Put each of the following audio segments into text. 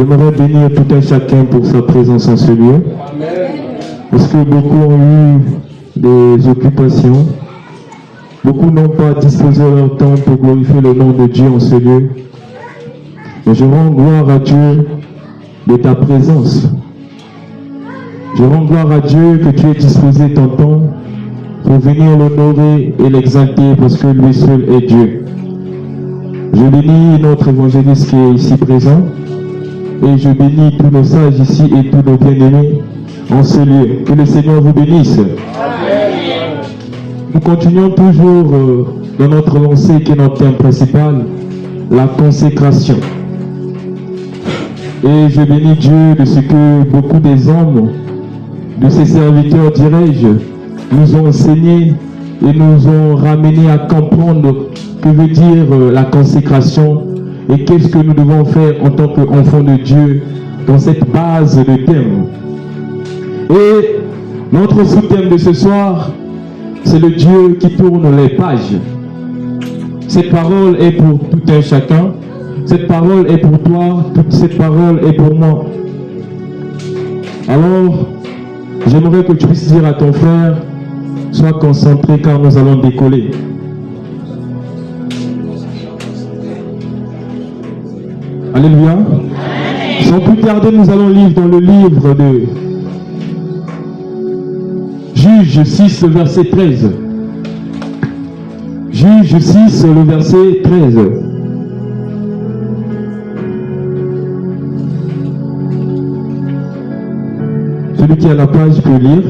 J'aimerais bénir tout un chacun pour sa présence en ce lieu. Parce que beaucoup ont eu des occupations. Beaucoup n'ont pas disposé leur temps pour glorifier le nom de Dieu en ce lieu. Mais je rends gloire à Dieu de ta présence. Je rends gloire à Dieu que tu aies disposé ton temps pour venir l'honorer et l'exalter parce que lui seul est Dieu. Je bénis notre évangéliste qui est ici présent et je bénis tous nos sages ici et tous nos bien-aimés en ce lieu. Que le Seigneur vous bénisse. Amen. Nous continuons toujours dans notre lancée qui est notre thème principal, la consécration. Et je bénis Dieu de ce que beaucoup des hommes, de ses serviteurs, dirais-je, nous ont enseigné et nous ont ramené à comprendre que veut dire la consécration et qu'est-ce que nous devons faire en tant qu'enfants de Dieu dans cette base de thème. Et notre sous-thème de ce soir, c'est le Dieu qui tourne les pages. Cette parole est pour tout un chacun. Cette parole est pour toi. Toute cette parole est pour moi. Alors, j'aimerais que tu puisses dire à ton frère, sois concentré car nous allons décoller. Alléluia. Sans plus tarder, nous allons lire dans le livre de Juge 6, le verset 13. Juge 6, le verset 13. Celui qui a la page peut lire.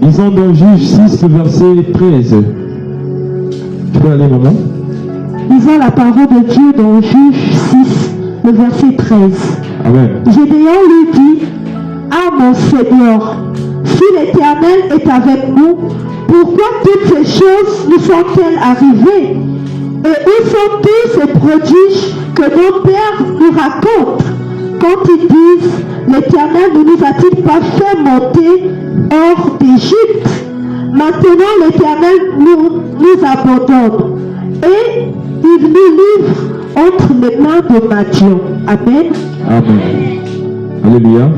Lisons dans Juge 6, le verset 13. Tu peux aller, maman? Lisons la parole de Dieu dans Juge 6, le verset 13. Amen. Gédéon lui dit, « Ah mon Seigneur, si l'Éternel est avec nous, pourquoi toutes ces choses nous sont-elles arrivées? Et où sont tous ces prodiges que nos pères nous racontent quand ils disent, l'Éternel ne nous a-t-il pas fait monter hors d'Égypte? Maintenant l'Éternel nous abandonne et il nous livre entre les mains de Madian. » Amen. Amen. Alléluia.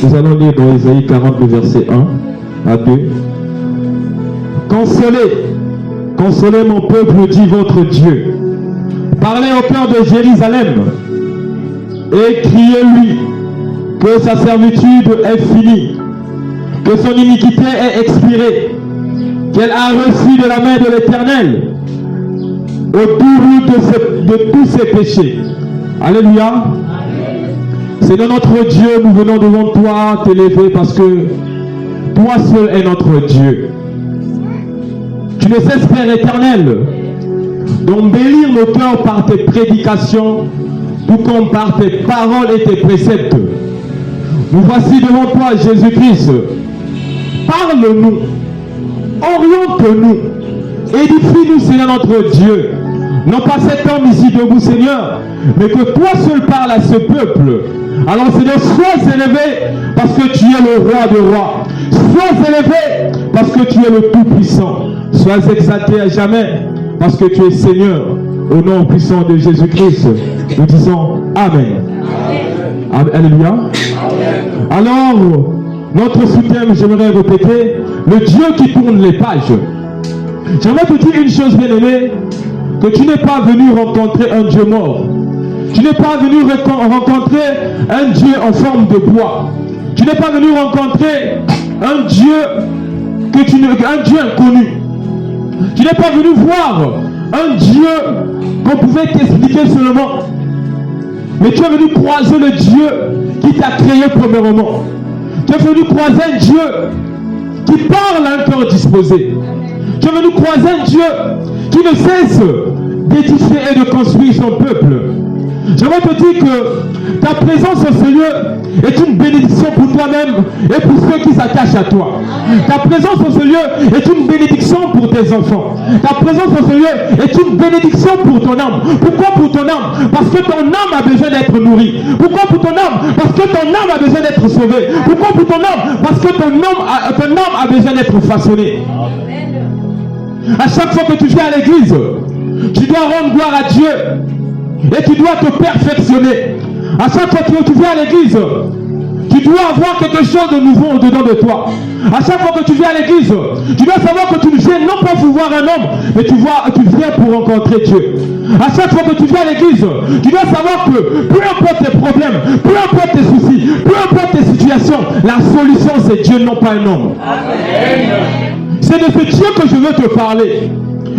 Nous allons lire dans Ésaïe 40, le verset 1 à 2. Consolez, consolez mon peuple, dit votre Dieu. Parlez au cœur de Jérusalem et criez-lui que sa servitude est finie, que son iniquité est expirée, qu'elle a reçu de la main de l'Éternel au double de tous ses péchés. Alléluia. Seigneur notre Dieu, nous venons devant toi t'élever parce que toi seul est notre Dieu. Tu ne cesses, Père éternel, d'embellir nos cœurs par tes prédications, tout comme par tes paroles et tes préceptes. Nous voici devant toi, Jésus-Christ. Parle-nous, oriente-nous, édifie-nous, Seigneur notre Dieu. Non pas cet homme ici debout, Seigneur, mais que toi seul parles à ce peuple. Alors, Seigneur, sois élevé parce que tu es le roi des rois. Sois élevé parce que tu es le Tout-Puissant. Sois exalté à jamais parce que tu es Seigneur. Au nom puissant de Jésus-Christ, nous disons Amen. Amen. Alléluia. Alors, notre sous-thème, j'aimerais répéter, le Dieu qui tourne les pages. J'aimerais te dire une chose, bien-aimé, que tu n'es pas venu rencontrer un Dieu mort. Tu n'es pas venu rencontrer un Dieu en forme de bois. Tu n'es pas venu rencontrer un Dieu un Dieu inconnu. Tu n'es pas venu voir un Dieu qu'on pouvait t'expliquer seulement. Mais tu es venu croiser le Dieu qui t'a créé premièrement. Tu es venu croiser un Dieu qui parle à un cœur disposé. Tu es venu croiser un Dieu qui ne cesse d'édifier et de construire son peuple. J'aimerais te dire que ta présence au Seigneur est une bénédiction pour toi-même et pour ceux qui s'attachent à toi. Ta présence au Seigneur est une bénédiction pour tes enfants. Ta présence au Seigneur est une bénédiction pour ton âme. Pourquoi pour ton âme? Parce que ton âme a besoin d'être nourrie. Pourquoi pour ton âme? Parce que ton âme a besoin d'être sauvée. Pourquoi pour ton âme? Parce que ton âme a besoin d'être façonnée. Pourquoi pour ton âme? Parce que ton âme a besoin d'être sauvée. Pourquoi pour ton âme? Parce que ton âme a besoin d'être sauvée. Pourquoi pour ton âme? Parce que ton âme a besoin d'être façonnée. Pourquoi pour ton âme? Parce que ton âme a besoin d'être sauvée. Pourquoi pour ton âme? Parce que ton âme a besoin d'être sauvée. À chaque fois que tu viens à l'église, tu dois rendre gloire à Dieu et tu dois te perfectionner. À chaque fois que tu viens à l'église, tu dois avoir quelque chose de nouveau au-dedans de toi. À chaque fois que tu viens à l'église, tu dois savoir que tu ne viens non pas pour voir un homme, mais tu viens pour rencontrer Dieu. À chaque fois que tu viens à l'église, tu dois savoir que peu importe tes problèmes, peu importe tes soucis, peu importe tes situations, la solution c'est Dieu, non pas un homme. C'est de ce Dieu que je veux te parler.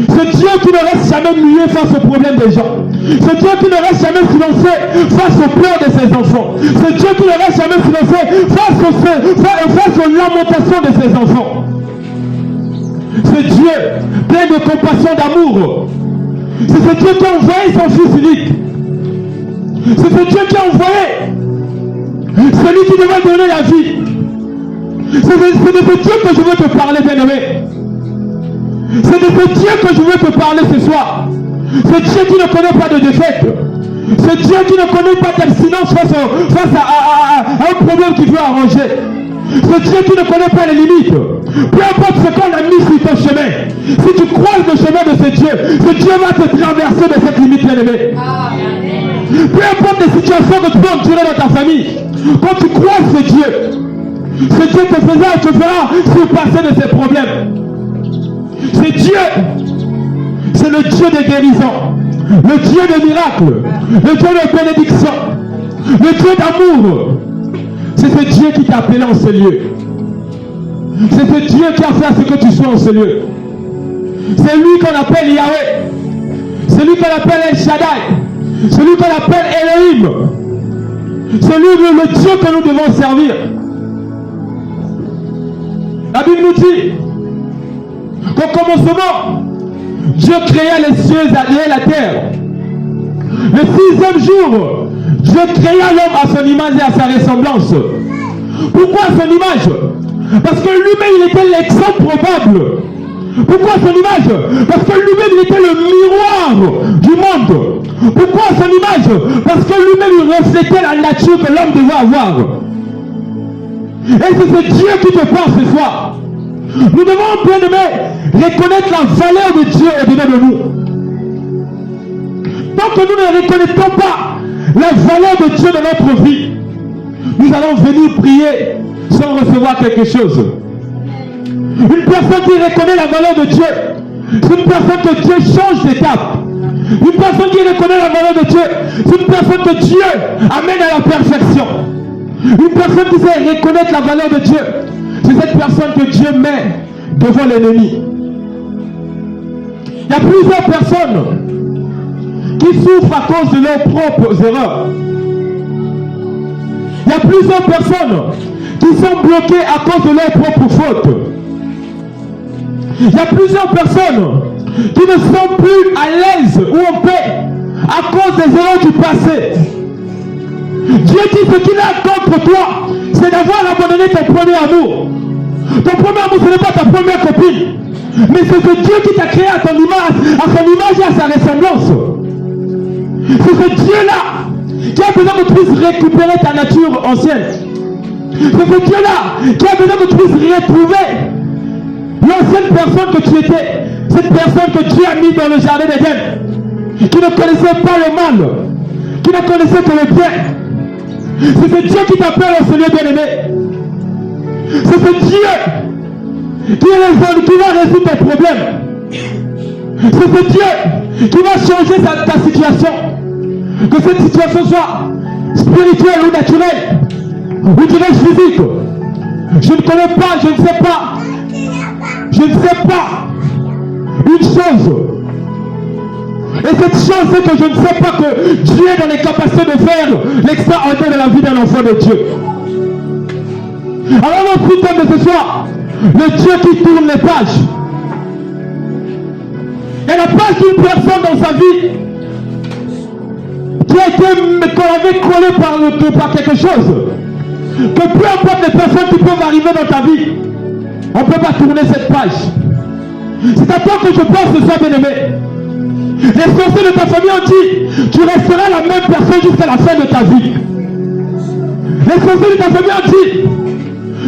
Ce Dieu qui ne reste jamais muet face aux problèmes des gens. Ce Dieu qui ne reste jamais silencieux face aux pleurs de ses enfants. Ce Dieu qui ne reste jamais silencieux face aux lamentations de ses enfants. Ce Dieu plein de compassion, d'amour. C'est ce Dieu qui a envoyé son Fils unique. C'est ce Dieu qui a envoyé celui qui devait donner la vie. C'est de ce Dieu que je veux te parler, bien-aimé. C'est de ce Dieu que je veux te parler ce soir. Ce Dieu qui ne connaît pas de défaite. Ce Dieu qui ne connaît pas d'abstinence face à un problème qu'il veut arranger. Ce Dieu qui ne connaît pas les limites. Peu importe ce qu'on a mis sur ton chemin. Si tu croises le chemin de ce Dieu va te traverser de cette limite, bien-aimé. Peu importe les situations que tu peux endurer dans ta famille. Quand tu croises ce Dieu te fera surpasser de ses problèmes. C'est Dieu, c'est le Dieu de guérison, le Dieu de miracles, le Dieu de bénédiction, le Dieu d'amour. C'est ce Dieu qui t'a appelé en ce lieu. C'est ce Dieu qui a fait ce que tu sois en ce lieu. C'est lui qu'on appelle Yahweh, c'est lui qu'on appelle El Shaddai, c'est lui qu'on appelle Elohim, c'est lui le Dieu que nous devons servir. La Bible nous dit qu'au commencement, Dieu créa les cieux et la terre. Le 6e jour, Dieu créa l'homme à son image et à sa ressemblance. Pourquoi à son image? Parce que lui-même, il était l'exemple probable. Pourquoi à son image? Parce que lui-même, il était le miroir du monde. Pourquoi à son image? Parce que lui-même, il reflétait la nature que l'homme devait avoir. Et c'est ce Dieu qui te parle ce soir. Nous devons, bien aimé, reconnaître la valeur de Dieu au-dedans de nous. Tant que nous ne reconnaissons pas la valeur de Dieu dans notre vie, nous allons venir prier sans recevoir quelque chose. Une personne qui reconnaît la valeur de Dieu, c'est une personne que Dieu change d'étape. Une personne qui reconnaît la valeur de Dieu, c'est une personne que Dieu amène à la perfection. Une personne qui sait reconnaître la valeur de Dieu, c'est cette personne que Dieu met devant l'ennemi. Il y a plusieurs personnes qui souffrent à cause de leurs propres erreurs. Il y a plusieurs personnes qui sont bloquées à cause de leurs propres fautes. Il y a plusieurs personnes qui ne sont plus à l'aise ou en paix à cause des erreurs du passé. Dieu dit ce qu'il a contre toi, c'est d'avoir abandonné ton premier amour. Ton premier amour, ce n'est pas ta première copine, mais c'est ce Dieu qui t'a créé à son image et à sa ressemblance. C'est ce Dieu-là qui a besoin que tu puisses récupérer ta nature ancienne. C'est ce Dieu-là qui a besoin que tu puisses retrouver l'ancienne personne que tu étais. Cette personne que Dieu a mise dans le jardin d'Éden, qui ne connaissait pas le mal, qui ne connaissait que le bien. C'est ce Dieu qui t'appelle au Seigneur bien-aimé. C'est ce Dieu qui va résoudre tes problèmes. C'est ce Dieu qui va changer ta situation. Que cette situation soit spirituelle ou naturelle, ou dirais physique. Je ne connais pas, je ne sais pas une chose. Et cette chose, c'est que je ne sais pas que Dieu est dans les capacités de faire l'extraordinaire de la vie d'un enfant de Dieu. Alors notre thème de ce soir, le Dieu qui tourne les pages. Il n'y a pas qu'une personne dans sa vie qui a été collée par quelque chose. Que peu importe les personnes qui peuvent arriver dans ta vie, on ne peut pas tourner cette page. C'est à toi que je pense ce soir, bien-aimé. Les sorciers de ta famille ont dit, tu resteras la même personne jusqu'à la fin de ta vie. Les sorciers de ta famille ont dit,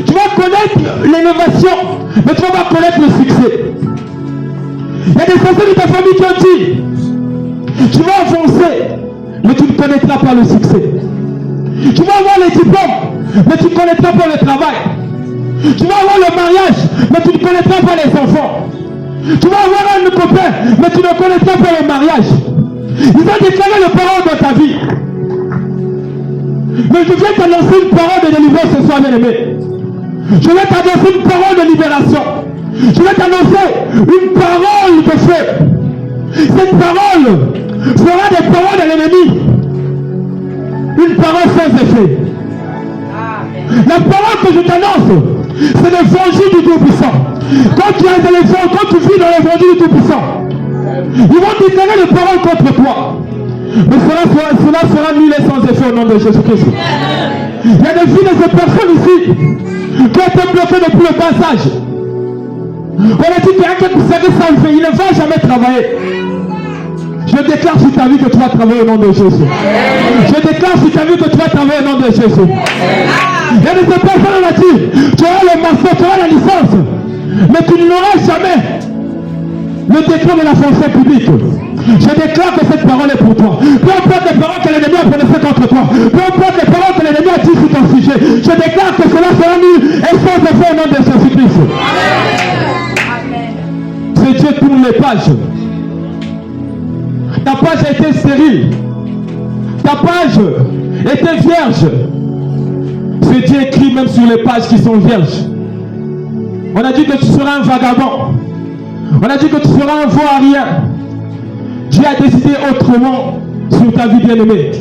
tu vas connaître l'élévation, mais tu vas pas connaître le succès. Il y a des personnes de ta famille qui ont dit, tu vas avancer, mais tu ne connaîtras pas le succès. Tu vas avoir les diplômes, mais tu ne connaîtras pas le travail. Tu vas avoir le mariage, mais tu ne connaîtras pas les enfants. Tu vas avoir un copain, mais tu ne connaîtras pas le mariage. Ils ont déclaré le parole dans ta vie. Mais je viens t'annoncer une parole de délivrance ce soir, bien-aimé. Je vais t'annoncer une parole de libération. Je vais t'annoncer une parole de feu. Cette parole fera des paroles de l'ennemi. Une parole sans effet. La parole que je t'annonce, c'est l'évangile du Tout-Puissant. Quand tu as de l'évangile, quand tu vis dans l'évangile du Tout-Puissant, ils vont déclarer des paroles contre toi. Mais cela sera nul et sans effet au nom de Jésus-Christ. Il y a des vies de ces personnes ici qui ont été bloquées depuis le bas âge. On a dit qu'il y a quelqu'un qui serait salvé, il ne va jamais travailler. Je déclare sur ta vie que tu vas travailler au nom de Jésus. Je déclare sur ta vie que tu vas travailler au nom de Jésus. Il y a des personnes qui ont dit, tu auras le master, tu auras la licence, mais tu n'auras jamais le décret de la fonction publique. Je déclare que cette parole est pour toi. Peu importe les paroles que l'ennemi a prononcées contre toi, peu importe les paroles que l'ennemi a dites sur ton sujet, je déclare que cela sera nul et sans effet au nom de Jésus-Christ. C'est Dieu tourne les pages. Ta page a été stérile. Ta page était vierge. C'est Dieu écrit même sur les pages qui sont vierges. On a dit que tu seras un vagabond. On a dit que tu seras un vaurien. Dieu a décidé autrement sur ta vie, bien-aimée.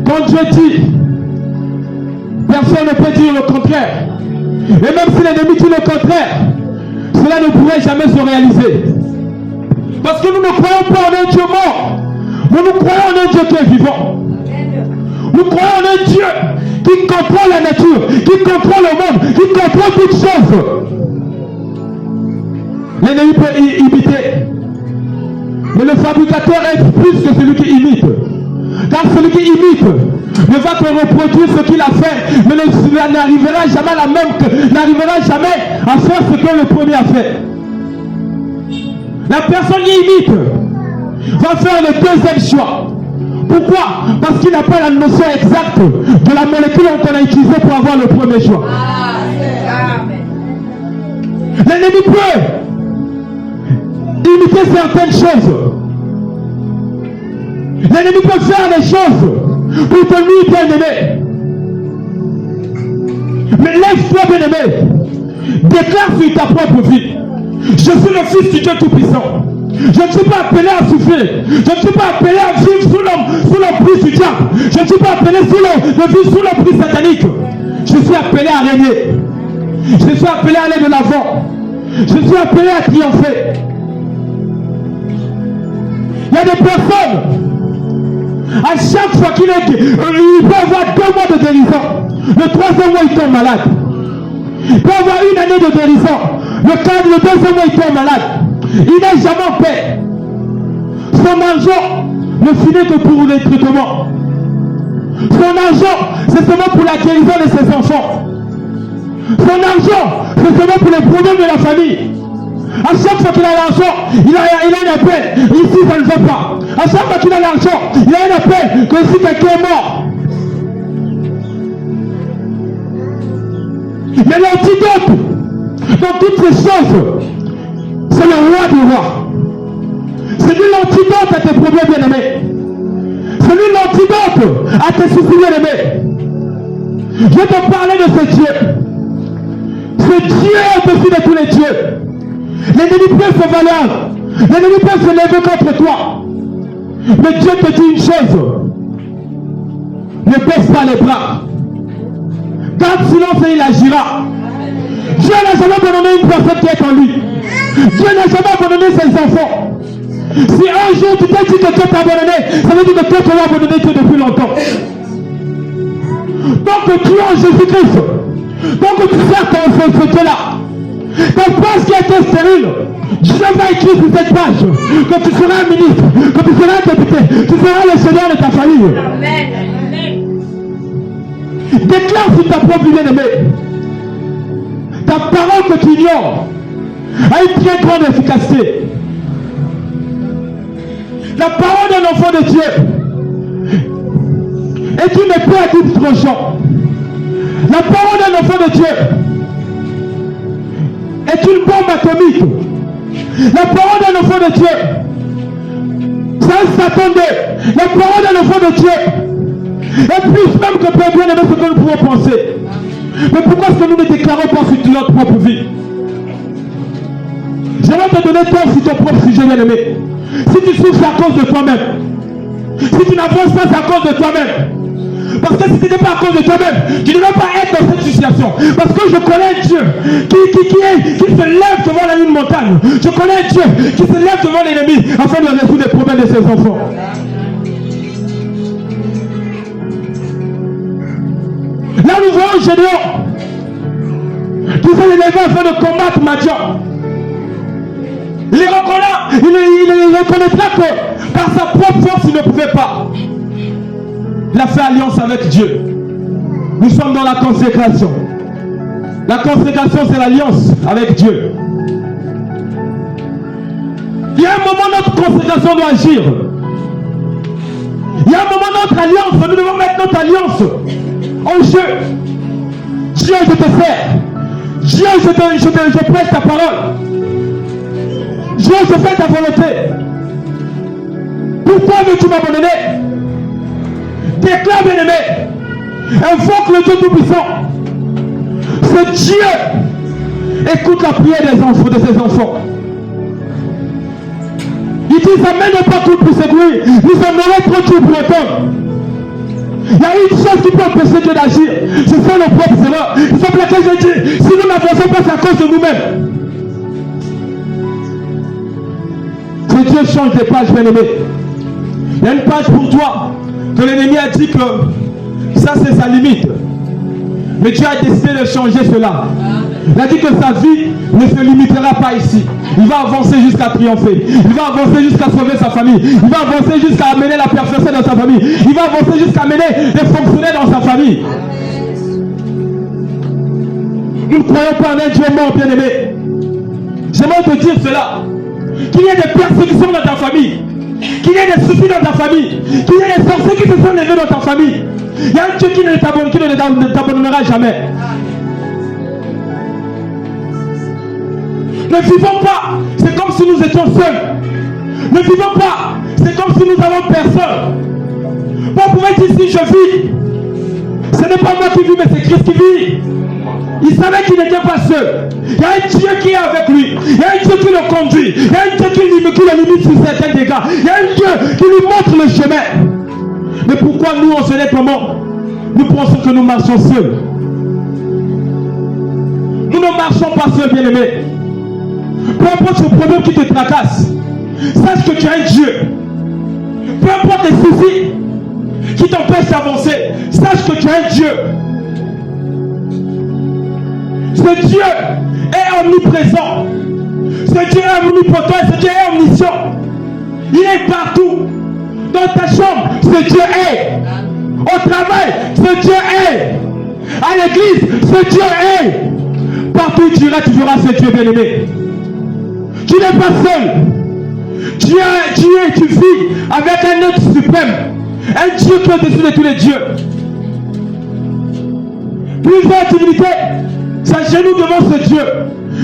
Quand Dieu dit, personne ne peut dire le contraire. Et même si l'ennemi dit le contraire, cela ne pourrait jamais se réaliser. Parce que nous ne croyons pas en un Dieu mort. Mais nous croyons en un Dieu qui est vivant. Nous croyons en un Dieu qui contrôle la nature, qui contrôle le monde, qui contrôle toutes choses. L'ennemi peut imiter. Mais le fabricateur est plus que celui qui imite. Car celui qui imite ne va que reproduire ce qu'il a fait, mais n'arrivera jamais à faire ce que le premier a fait. La personne qui imite va faire le deuxième choix. Pourquoi? Parce qu'il n'a pas la notion exacte de la molécule qu'on a utilisée pour avoir le premier choix. L'ennemi peut imiter certaines choses. L'ennemi peut faire des choses pour te nuire, bien-aimé. Mais lève-toi, bien-aimé. Déclare sur ta propre vie. Je suis le Fils du Dieu Tout-Puissant. Je ne suis pas appelé à souffrir. Je ne suis pas appelé à vivre sous l'emprise du diable. Je ne suis pas appelé de vivre sous l'emprise satanique. Je suis appelé à régner. Je suis appelé à aller de l'avant. Je suis appelé à triompher. Il y a des personnes, à chaque fois qu'il peut avoir 2 mois de guérison, le 3e mois il tombe malade. Il peut avoir 1 année de guérison, le 2e mois il tombe malade. Il n'a jamais paix. Son argent ne finit que pour les traitements. Son argent, c'est seulement pour la guérison de ses enfants. Son argent, c'est seulement pour les problèmes de la famille. À chaque fois qu'il a l'argent, il a un appel. Ici, ça ne va pas. À chaque fois qu'il a l'argent, il a un appel que si quelqu'un est mort. Mais l'antidote dans toutes ces choses, c'est le roi du roi. C'est lui l'antidote à tes problèmes, bien-aimés. C'est lui l'antidote à tes soucis, bien-aimés. Je vais te parler de ce Dieu. Ce Dieu est au-dessus de tous les dieux. L'ennemi peut se valoir. L'ennemi peut se lever contre toi. Mais Dieu te dit une chose. Ne baisse pas les bras. Garde silence et il agira. Dieu n'a jamais abandonné une personne qui est en lui. Dieu n'a jamais abandonné ses enfants. Si un jour tu t'es dit que Dieu t'a abandonné, ça veut dire que Dieu t'a abandonné depuis longtemps. Tant que tu es en Jésus-Christ, tant que tu sers ce Dieu-là, ta page qui a été stérile, Dieu va écrire sur cette page que tu seras un ministre, que tu seras un député, tu seras le seigneur de ta famille. Amen. Déclare sur ta propre bien-aimée. Ta parole que tu ignores, a une très grande efficacité. La parole d'un enfant de Dieu est une épée à double tranchant. La parole d'un enfant de Dieu est une bombe atomique. La parole d'un enfant de Dieu, ça s'attendait. La parole d'un enfant de Dieu est plus même que peut bien aimer ce que nous pouvons penser. Mais pourquoi est-ce que nous ne déclarons pas sur notre propre vie? J'aimerais te donner tort sur ton propre sujet, bien aimé. Si tu souffres, c'est à cause de toi-même. Si tu n'avances pas, c'est à cause de toi-même. Parce que si ce n'était pas à cause de toi-même, tu ne vas pas être dans cette situation. Parce que je connais un Dieu qui se lève devant la ligne montagne. Je connais un Dieu qui se lève devant l'ennemi afin de résoudre les problèmes de ses enfants. Là, nous voyons Gédéon qui s'est élevé afin de combattre Madian. Il reconnaîtra que par sa propre force, il ne pouvait pas. Il a fait alliance avec Dieu. Nous sommes dans la consécration. La consécration, c'est l'alliance avec Dieu. Il y a un moment où notre consécration doit agir. Il y a un moment où notre alliance, nous devons mettre notre alliance en jeu. Dieu, je te sers. Dieu, je prêche ta parole. Dieu, je fais ta volonté. Pourquoi veux-tu m'abandonner? Déclare, bien-aimé. Invoque le Dieu Tout-Puissant. Ce Dieu écoute la prière des enfants, de ses enfants. Il dit, amène pas tout pour séduire. Nous en aurons trop tout pour autant. Il y a une chose qui peut empêcher Dieu d'agir. Ce sont nos propres erreurs. C'est pour laquelle je dis, si nous n'avançons pas, c'est à cause de nous-mêmes. Si Dieu change des pages, bien-aimé, il y a une page pour toi que l'ennemi a dit que ça c'est sa limite. Mais Dieu a décidé de changer cela. Il a dit que sa vie ne se limitera pas ici. Il va avancer jusqu'à triompher. Il va avancer jusqu'à sauver sa famille. Il va avancer jusqu'à amener la perfection dans sa famille. Il va avancer jusqu'à amener des fonctionnaires dans sa famille. Nous ne croyons pas en un Dieu mort, bien-aimé. J'aimerais te dire cela. Qu'il y ait des persécutions dans ta famille. Qu'il y ait des soucis dans ta famille. Qu'il y ait des sorciers qui se sont levés dans ta famille. Il y a un Dieu qui ne t'abandonnera jamais. Ne vivons pas, c'est comme si nous étions seuls. Ne vivons pas, c'est comme si nous n'avons personne. Vous pouvez dire si je vis, ce n'est pas moi qui vis, mais c'est Christ qui vit. Il savait qu'il n'était pas seul. Il y a un Dieu qui est avec lui. Il y a un Dieu qui le conduit. Il y a un Dieu qui le limite sur certains dégâts. Il y a un Dieu qui lui montre le chemin. Mais pourquoi nous, on se lève comment? Nous pensons que nous marchons seuls. Nous ne marchons pas seuls, bien-aimés. Peu importe ce problème qui te tracasse, sache que tu as un Dieu. Peu importe les soucis qui t'empêchent d'avancer, sache que tu as un Dieu. Ce Dieu est omniprésent. Ce Dieu est omnipotent. Ce Dieu est omniscient. Il est partout. Dans ta chambre, ce Dieu est. Au travail, ce Dieu est. À l'église, ce Dieu est. Partout où tu iras, tu verras ce Dieu bien-aimé. Tu n'es pas seul. Tu vis avec un être suprême. Un Dieu qui est au-dessus de tous les dieux. Plusieurs divinités s'agenouillent devant ce Dieu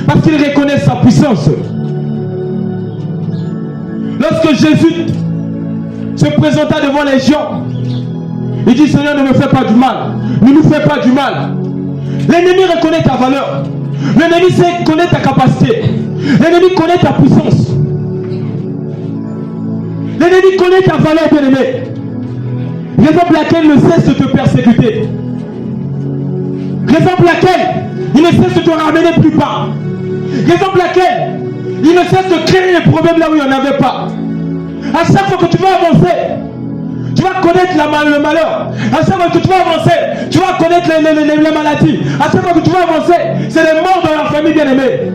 parce qu'ils reconnaissent sa puissance. Lorsque Jésus se présenta devant les gens, il dit, Seigneur, ne me fais pas du mal. Ne nous fais pas du mal. L'ennemi reconnaît ta valeur. L'ennemi sait connaître ta capacité. L'ennemi connaît ta puissance. L'ennemi connaît ta valeur, bien-aimé. Raison pour laquelle il ne cesse de te persécuter. Raison pour laquelle il ne cesse de te ramener plus bas. Raison pour laquelle il ne cesse de créer les problèmes là où il n'y en avait pas. À chaque fois que tu vas avancer, tu vas connaître le malheur. À chaque fois que tu vas avancer, tu vas connaître les maladies. À chaque fois que tu vas avancer, c'est les morts dans la famille, bien-aimée.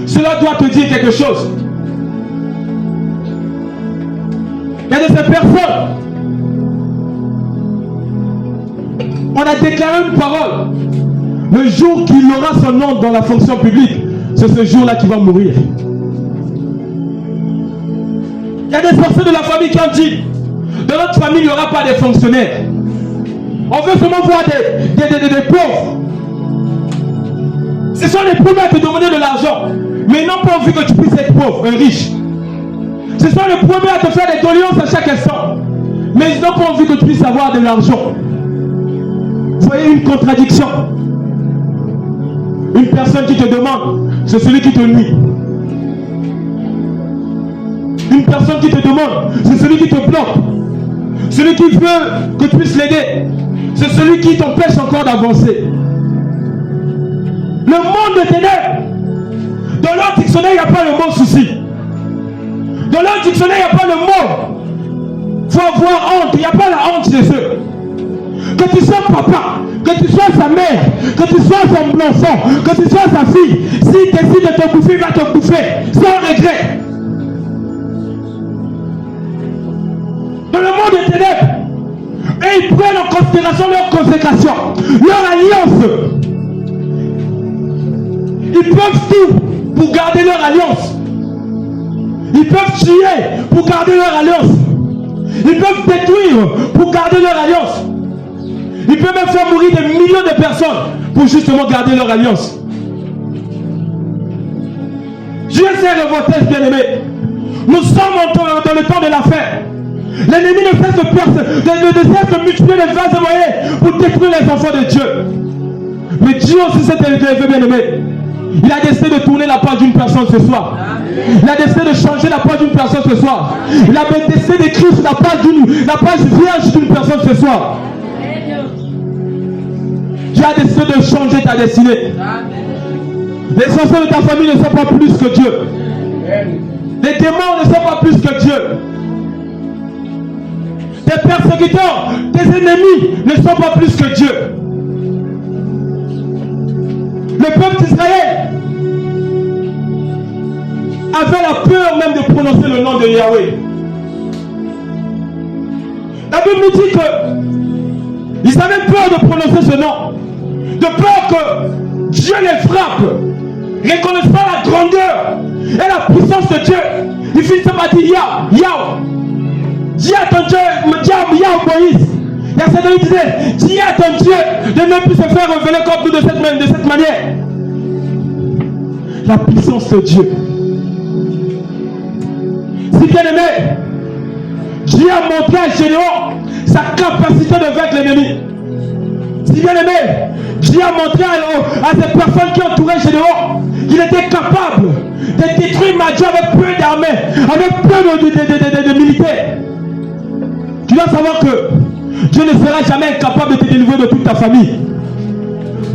Cela doit te dire quelque chose. Il y a de ces personnes. On a déclaré une parole. Le jour qu'il aura son nom dans la fonction publique, c'est ce jour-là qu'il va mourir. Il y a des personnes de la famille qui ont dit, dans notre famille, il n'y aura pas de fonctionnaires. On veut seulement voir des pauvres. Ce sont les premiers à te demander de l'argent, mais ils n'ont pas envie que tu puisses être pauvre, un riche. Ce sont les premiers à te faire des doléances à chaque instant, mais ils n'ont pas envie que tu puisses avoir de l'argent. Vous voyez une contradiction. Une personne qui te demande, c'est celui qui te nuit. Une personne qui te demande, c'est celui qui te bloque. Celui qui veut que tu puisses l'aider, c'est celui qui t'empêche encore d'avancer. Le monde de ténèbres, dans leur dictionnaire, il n'y a pas le mot souci. Dans leur dictionnaire, il n'y a pas le mot. Il faut avoir honte. Il n'y a pas la honte chez eux. Que tu sois papa, que tu sois sa mère, que tu sois son enfant, que tu sois sa fille, s'il décide de te bouffer, il va te bouffer, sans regret. Dans le monde des ténèbres, et ils prennent en considération leur consécration, leur alliance. Ils peuvent tout pour garder leur alliance. Ils peuvent tuer pour garder leur alliance. Ils peuvent détruire pour garder leur alliance. Ils peuvent même faire mourir des millions de personnes pour justement garder leur alliance. Dieu s'est révolté, bien-aimé. Nous sommes dans le temps de la fin. L'ennemi ne cesse de multiplier les vases moyens pour détruire les enfants de Dieu. Mais Dieu aussi s'est élevé, bien-aimé. Il a décidé de tourner la page d'une personne ce soir. Il a décidé de changer la page d'une personne ce soir. Il a décidé d'écrire sur la page vierge d'une personne ce soir. Dieu a décidé de changer ta destinée. Les sorciers de ta famille ne sont pas plus que Dieu. Les démons ne sont pas plus que Dieu. Tes persécuteurs, tes ennemis ne sont pas plus que Dieu. Le peuple d'Israël avait la peur même de prononcer le nom de Yahweh. La Bible nous dit que ils avaient peur de prononcer ce nom, de peur que Dieu les frappe, ne reconnaissent pas la grandeur et la puissance de Dieu. Ils finissent par dire Yahweh. Dis à ton Dieu, Moïse. Il y a certains qui disaient, dis à ton Dieu de ne plus se faire révéler comme nous de cette manière. La puissance de Dieu. Si bien aimé, Dieu a montré à Gédéon sa capacité de vaincre l'ennemi. Si bien aimé, Dieu a montré à ces personnes qui entouraient Gédéon qu'il était capable de détruire Madian avec peu d'armées, avec peu de militaires. Tu dois savoir que Dieu ne sera jamais incapable de te délivrer de toute ta famille.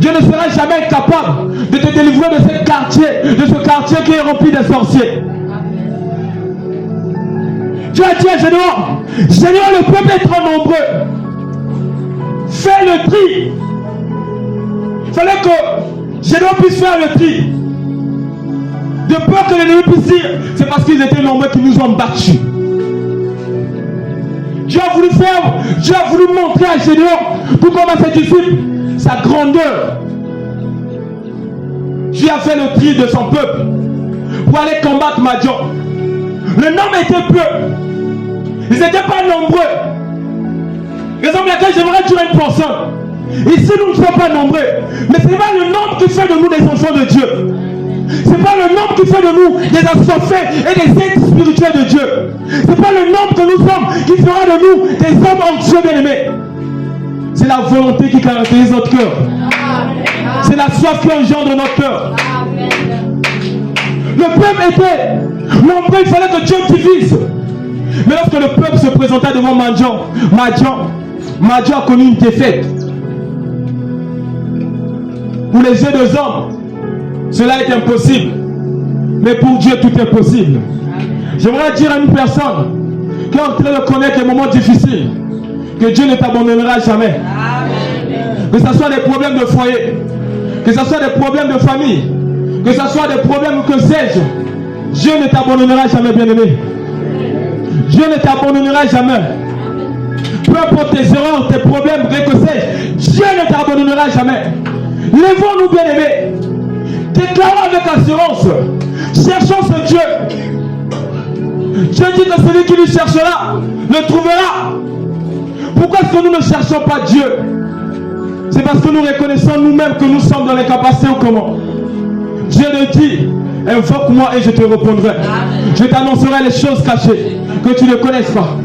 Dieu ne sera jamais incapable de te délivrer de ce quartier qui est rempli de sorciers. Dieu a dit à Gédéon, le peuple est trop nombreux. Fais le tri. Il fallait que Gédéon puisse faire le tri. De peur que l'ennemi puisse dire, c'est parce qu'ils étaient nombreux qu'ils nous ont battus. Dieu a voulu montrer à Gédéon, tout comme à ses disciples, sa grandeur. Dieu a fait le tri de son peuple pour aller combattre Madian. Le nombre était peu. Ils n'étaient pas nombreux. Raison pour laquelle j'aimerais dire une personne. Ici, nous ne sommes pas nombreux. Mais ce n'est pas le nombre qui fait de nous des enfants de Dieu. Ce n'est pas le nombre qui fait de nous des assoiffés et des êtres spirituels de Dieu. Ce n'est pas le nombre que nous sommes qui fera de nous des hommes en Dieu bien-aimés. C'est la volonté qui caractérise notre cœur. C'est la soif qui engendre notre cœur. Le peuple était nombreux, il fallait que Dieu divise. Mais lorsque le peuple se présenta devant Madian a connu une défaite. Pour les yeux des hommes, cela est impossible. Mais pour Dieu, tout est possible. J'aimerais dire à une personne qui est en train de connaître les moments difficiles que Dieu ne t'abandonnera jamais. Que ce soit des problèmes de foyer, que ce soit des problèmes de famille, que ce soit des problèmes que sais-je, Dieu ne t'abandonnera jamais, bien-aimé. Dieu ne t'abandonnera jamais. Peu importe tes erreurs, tes problèmes, que sais-je, Dieu ne t'abandonnera jamais. Lèvons-nous, bien-aimés. Déclarons avec assurance. Cherchons ce Dieu. Dieu dit que celui qui lui cherchera le trouvera. Pourquoi est-ce que nous ne cherchons pas Dieu? C'est parce que nous reconnaissons nous-mêmes que nous sommes dans l'incapacité ou comment? Dieu nous dit, invoque-moi et je te répondrai. Je t'annoncerai les choses cachées que tu ne connaisses pas.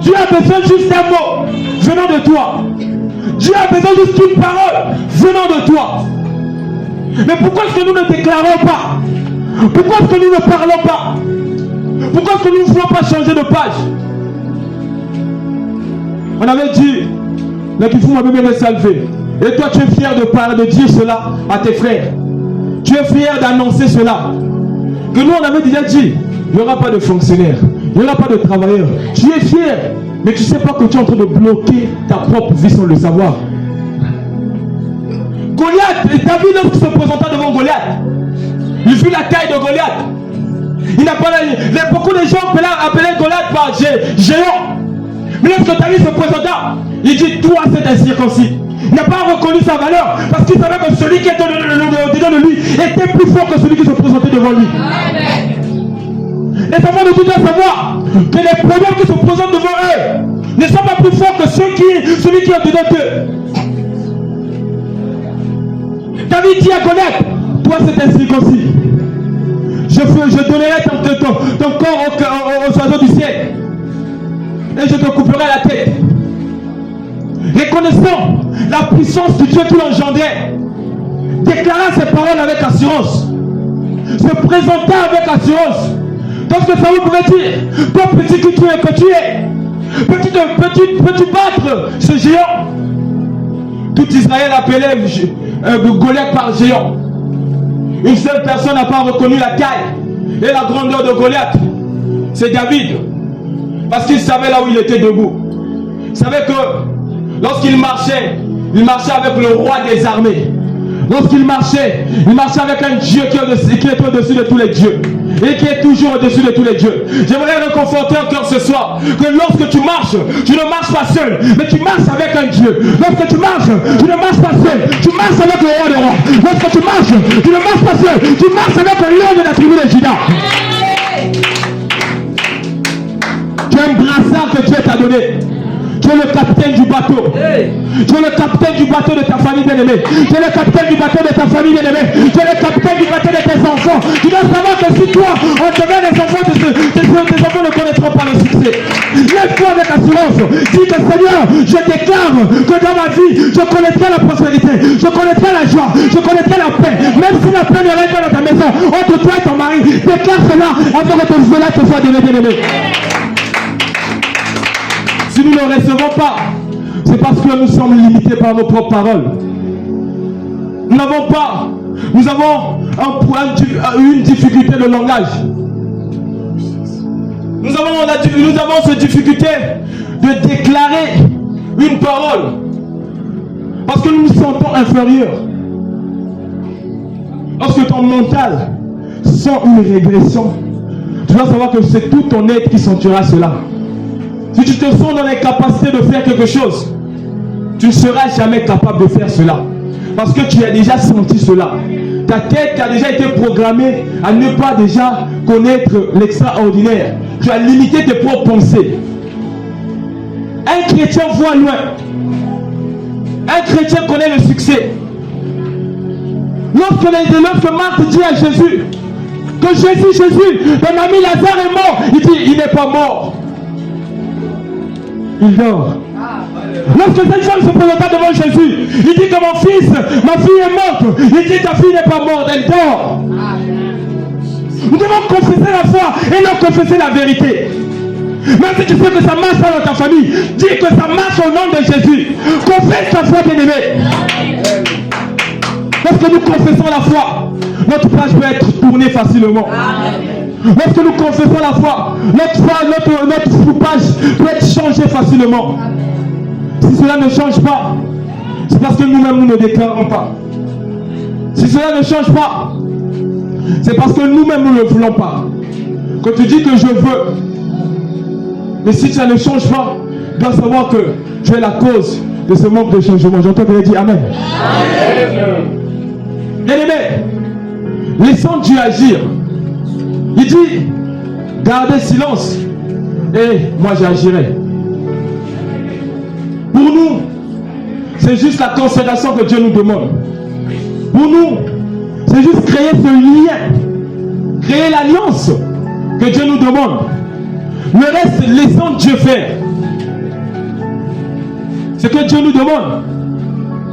Dieu a besoin juste d'un mot venant de toi. Dieu a besoin juste d'une parole venant de toi. Mais pourquoi est-ce que nous ne déclarons pas? Pourquoi est-ce que nous ne parlons pas? Pourquoi est-ce que nous ne voulons pas changer de page? On avait dit, mais qu'il faut me salver. Et toi, tu es fier de parler, de dire cela à tes frères. Tu es fier d'annoncer cela. Que nous, on avait déjà dit, il n'y aura pas de fonctionnaires, il n'y aura pas de travailleurs. Tu es fier, mais tu ne sais pas que tu es en train de bloquer ta propre vie sans le savoir. Goliath, David, lorsqu'il se présenta devant Goliath, il vit la taille de Goliath. Il n'a pas beaucoup de gens appelaient Goliath par géant. Mais lorsque David se présenta, il dit, toi c'est incirconcis. Il n'a pas reconnu sa valeur parce qu'il savait que celui qui était dedans de lui était plus fort que celui qui se présentait devant lui. Les enfants de Dieu doivent savoir que les problèmes qui se présentent devant eux ne sont pas plus forts que celui qui est dedans d'eux. David dit à Goliath, toi c'est incirconcis. Je donnerai ton corps aux oiseaux du ciel. Et je te couperai la tête. Reconnaissant la puissance du Dieu qui l'engendrait, déclara ses paroles avec assurance, se présenta avec assurance. Donc que ça vous pouvait dire, toi petit que tu es, peux-tu battre ce géant? Tout Israël appelait Goliath par géant. Une seule personne n'a pas reconnu la taille et la grandeur de Goliath. C'est David. Parce qu'il savait là où il était debout. Il savait que lorsqu'il marchait, il marchait avec le roi des armées. Lorsqu'il marchait, il marchait avec un Dieu qui est au-dessus de tous les dieux. Et qui est toujours au-dessus de tous les dieux. J'aimerais réconforter encore ce soir que lorsque tu marches, tu ne marches pas seul, mais tu marches avec un Dieu. Lorsque tu marches, tu ne marches pas seul, tu marches avec le roi des rois. Lorsque tu marches, tu ne marches pas seul, tu marches avec le lion de la tribu de Juda. Tu as un brassard que Dieu t'a donné. Tu es le capitaine du bateau. Tu es le capitaine du bateau de ta famille bien-aimée. Tu es le capitaine du bateau de ta famille bien-aimée. Tu es le capitaine du bateau de tes enfants. Tu dois savoir que si toi, on devient des enfants, tes enfants ne connaîtront pas le succès. Lève-toi avec assurance. Dis que Seigneur, je déclare que dans ma vie, je connaîtrai la prospérité, je connaîtrai la joie, je connaîtrai la paix. Même si la paix ne règne pas dans ta maison, entre toi et ton mari, déclare cela afin que ton cela te soit donné bien-aimé. Si nous ne le recevons pas, c'est parce que nous sommes limités par nos propres paroles. Nous avons une difficulté de langage. Nous avons cette difficulté de déclarer une parole. Parce que nous nous sentons inférieurs. Lorsque ton mental sent une régression, tu dois savoir que c'est tout ton être qui sentira cela. Si tu te sens dans l'incapacité de faire quelque chose, tu ne seras jamais capable de faire cela. Parce que tu as déjà senti cela. Ta tête a déjà été programmée à ne pas déjà connaître l'extraordinaire. Tu as limité tes propres pensées. Un chrétien voit loin. Un chrétien connaît le succès. Lorsque Marthe dit à Jésus que Jésus, ton ami Lazare est mort, il dit, il n'est pas mort. Il dort. Lorsque cette femme se présenta devant Jésus, il dit que ma fille est morte. Il dit, ta fille n'est pas morte, elle dort. Nous devons confesser la foi et non confesser la vérité. Même si tu sais que ça marche pas dans ta famille, dis que ça marche au nom de Jésus. Confesse ta foi, bien-aimé. Lorsque nous confessons la foi, notre page peut être tournée facilement. Lorsque nous confessons la foi, notre page peut être changée facilement. Si cela ne change pas, c'est parce que nous-mêmes nous ne déclarons pas. Si cela ne change pas, c'est parce que nous-mêmes nous ne le voulons pas. Quand tu dis que je veux, mais si ça ne change pas, tu dois savoir que tu es la cause de ce manque de changement. J'entends que tu dis Amen. Amen. Bien-aimés, laissons Dieu agir. Il dit, gardez silence et moi j'agirai. Pour nous, c'est juste la consécration que Dieu nous demande. Pour nous, c'est juste créer ce lien, créer l'alliance que Dieu nous demande. Le reste, laissons Dieu faire. Ce que Dieu nous demande,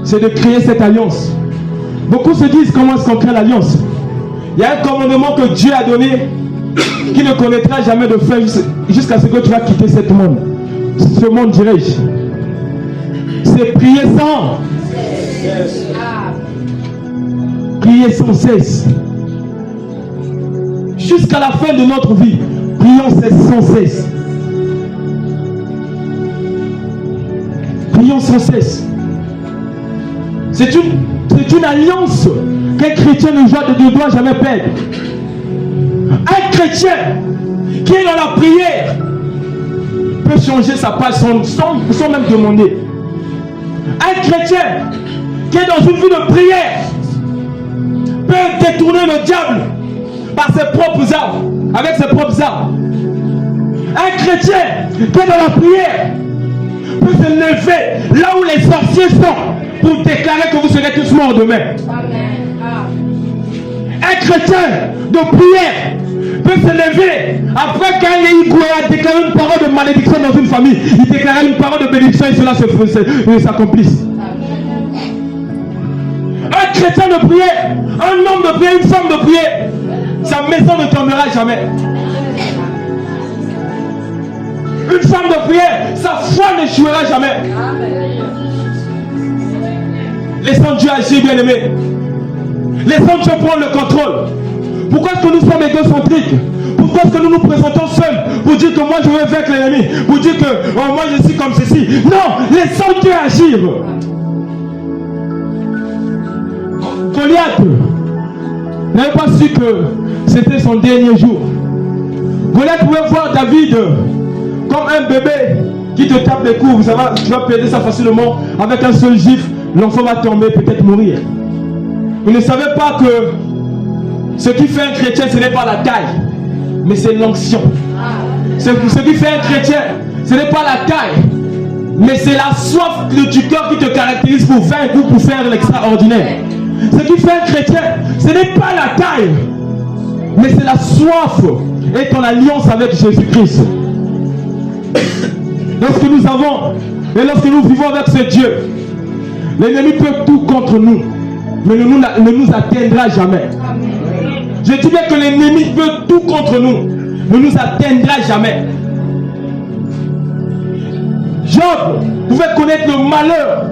c'est de créer cette alliance. Beaucoup se disent comment est-ce qu'on crée l'alliance. Il y a un commandement que Dieu a donné qui ne connaîtra jamais de fin jusqu'à ce que tu vas quitter ce monde. Ce monde, dirais-je. C'est prier sans cesse. Prier sans cesse. Jusqu'à la fin de notre vie, prions sans cesse. Prions sans cesse. C'est une alliance qu'un chrétien ne doit jamais perdre. Un chrétien qui est dans la prière peut changer sa page sans même demander. Un chrétien qui est dans une vie de prière peut détourner le diable par ses propres armes, avec ses propres armes. Un chrétien qui est dans la prière peut se lever là où les sorciers sont pour déclarer que vous serez tous morts demain. Un chrétien de prière peut se lever après quand il a déclaré une parole de malédiction dans une famille. Il déclarait une parole de bénédiction et cela s'accomplisse. Un chrétien de prière, un homme de prière, une femme de prière, sa maison ne tombera jamais. Une femme de prière, sa foi n'échouera jamais. Laissons Dieu agir, bien-aimés. Laissons Dieu prendre le contrôle. Pourquoi est-ce que nous sommes égocentriques? Pourquoi est-ce que nous nous présentons seuls pour dire que moi je vais vaincre l'ennemi? Pour dire que moi je suis comme ceci? Non, laissons Dieu agir. Goliath n'avait pas su que c'était son dernier jour. Goliath pouvait voir David comme un bébé qui te tape les coups. Vous savez, tu vas perdre ça facilement. Avec un seul gifle, l'enfant va tomber, peut-être mourir. Vous ne savez pas que ce qui fait un chrétien, ce n'est pas la taille, mais c'est l'onction. Ce qui fait un chrétien, ce n'est pas la taille, mais c'est la soif du cœur qui te caractérise pour vaincre ou pour faire l'extraordinaire. Ce qui fait un chrétien, ce n'est pas la taille, mais c'est la soif et ton alliance avec Jésus-Christ. Lorsque nous avons et lorsque nous vivons avec ce Dieu, l'ennemi peut tout contre nous, mais ne nous atteindra jamais. Je dis bien que l'ennemi peut tout contre nous, ne nous atteindra jamais. Job pouvait connaître le malheur,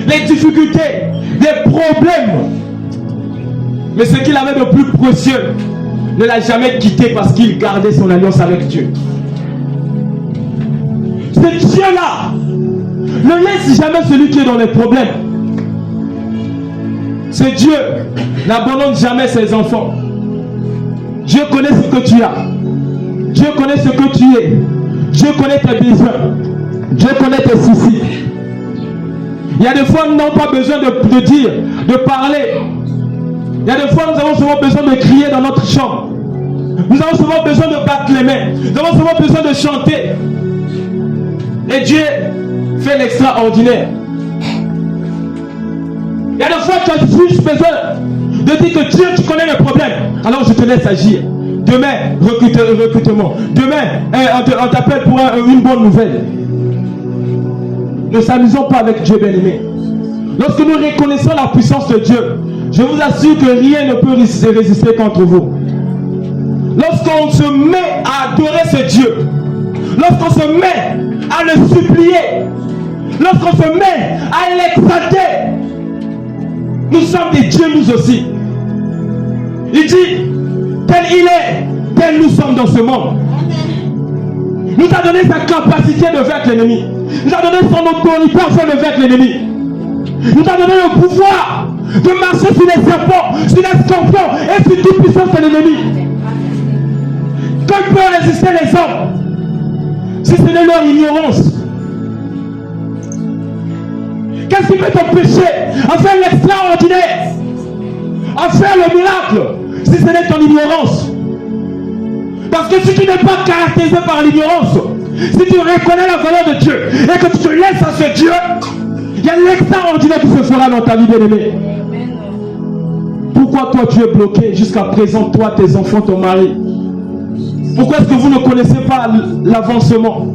les difficultés, les problèmes, mais ce qu'il avait de plus précieux ne l'a jamais quitté parce qu'il gardait son alliance avec Dieu. Ce Dieu-là ne laisse jamais celui qui est dans les problèmes. Ce Dieu n'abandonne jamais ses enfants. Dieu connaît ce que tu as. Dieu connaît ce que tu es. Dieu connaît tes besoins. Dieu connaît tes soucis. Il y a des fois, nous n'avons pas besoin de dire, de parler. Il y a des fois, nous avons souvent besoin de crier dans notre chambre. Nous avons souvent besoin de battre les mains. Nous avons souvent besoin de chanter. Et Dieu fait l'extraordinaire. Il y a des fois, tu as juste besoin de dire que Dieu, tu connais le problème. Alors je te laisse agir. Demain, recrutement. Demain, on t'appelle pour une bonne nouvelle. Ne s'amusons pas avec Dieu, bien-aimé. Lorsque nous reconnaissons la puissance de Dieu, je vous assure que rien ne peut résister contre vous. Lorsqu'on se met à adorer ce Dieu, lorsqu'on se met à le supplier, lorsqu'on se met à l'exalter, nous sommes des dieux nous aussi. Il dit, tel il est, tel nous sommes dans ce monde. Il nous a donné sa capacité de vaincre l'ennemi. Il nous a donné son autorité afin de vaincre l'ennemi. Il nous a donné le pouvoir de marcher sur les serpents, sur les scorpions et sur toute puissance de l'ennemi. Que peut résister les hommes si ce n'est leur ignorance? Qu'est-ce qui peut t'empêcher à faire l'extraordinaire? à faire le miracle si ce n'est ton ignorance. Parce que si tu n'es pas caractérisé par l'ignorance, si tu reconnais la valeur de Dieu et que tu te laisses à ce Dieu, il y a l'extraordinaire qui se fera dans ta vie, bien-aimé. Pourquoi toi tu es bloqué jusqu'à présent, toi, tes enfants, ton mari? Pourquoi est-ce que vous ne connaissez pas l'avancement?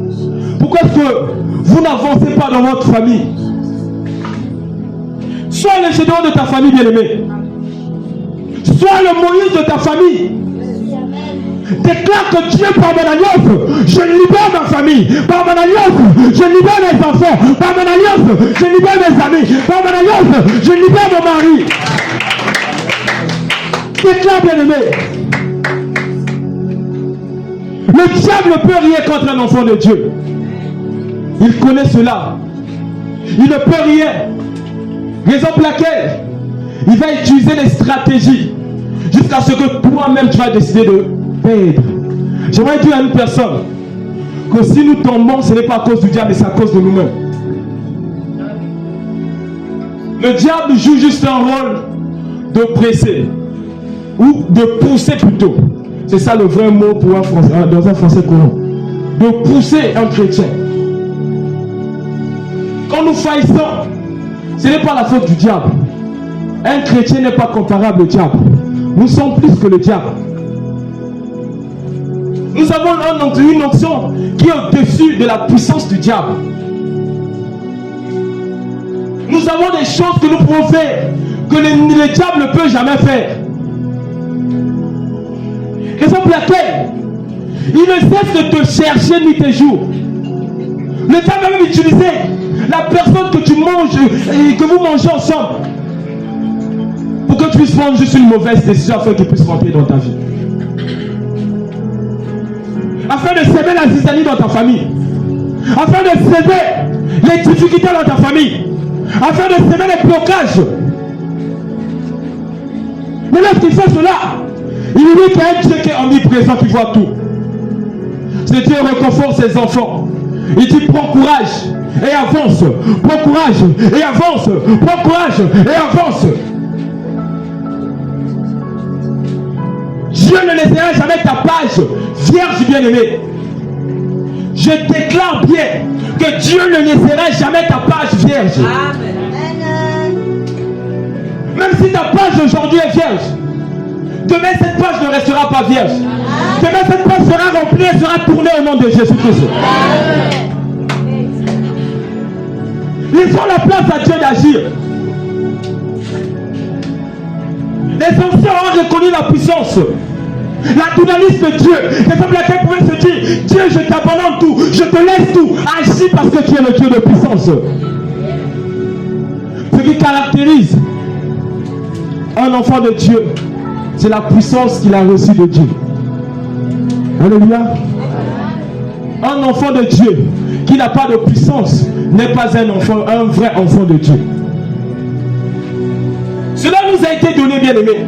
Pourquoi est-ce que vous n'avancez pas dans votre famille? Sois le Gédéon de ta famille, bien-aimé. Sois le Moïse de ta famille. Déclare que Dieu, par mon alliance, je libère ma famille. Par mon alliance, je libère mes enfants. Par mon alliance, je libère mes amis. Par mon alliance, je libère mon mari. Déclare, bien-aimé. Le diable ne peut rien contre un enfant de Dieu. Il connaît cela. Il ne peut rien. Raison pour laquelle il va utiliser des stratégies jusqu'à ce que toi-même tu vas décider de perdre. J'aimerais dire à une personne que si nous tombons, ce n'est pas à cause du diable, mais c'est à cause de nous-mêmes. Le diable joue juste un rôle de presser ou de pousser plutôt. C'est ça le vrai mot pour un français, dans un français courant. De pousser un chrétien. Quand nous faillissons, ce n'est pas la faute du diable. Un chrétien n'est pas comparable au diable. Nous sommes plus que le diable. Nous avons une onction qui est au-dessus de la puissance du diable. Nous avons des choses que nous pouvons faire que le diable ne peut jamais faire. Raison pour laquelle il ne cesse de te chercher nuit et jour. Le diable va même utiliser la personne que tu manges et que vous mangez ensemble pour que tu puisses prendre juste une mauvaise décision afin qu'il puisse rentrer dans ta vie. Afin de s'aimer la zizanie dans ta famille. Afin de s'aimer les difficultés dans ta famille. Afin de s'aimer les blocages. Mais lorsqu'il fait cela, il dit qu'il y a un Dieu qui est omniprésent, qui voit tout. Ce Dieu réconforte ses enfants. Il dit prends courage et avance. Prends courage et avance. Prends courage et avance. Dieu ne laissera jamais ta page vierge, bien-aimé. Je déclare bien que Dieu ne laissera jamais ta page vierge. Amen. Même si ta page aujourd'hui est vierge, demain cette page ne restera pas vierge. Demain cette page sera remplie et sera tournée au nom de Jésus-Christ. Laissons la place à Dieu d'agir. Les anciens ont reconnu la puissance, la dunamis de Dieu. C'est comme laquelle pouvait se dire Dieu, je t'abandonne tout, je te laisse tout, agis parce que tu es le Dieu de puissance. Ce qui caractérise un enfant de Dieu, c'est la puissance qu'il a reçue de Dieu. Alléluia. Un enfant de Dieu qui n'a pas de puissance n'est pas un enfant, un vrai enfant de Dieu. Cela nous a été donné, bien-aimés.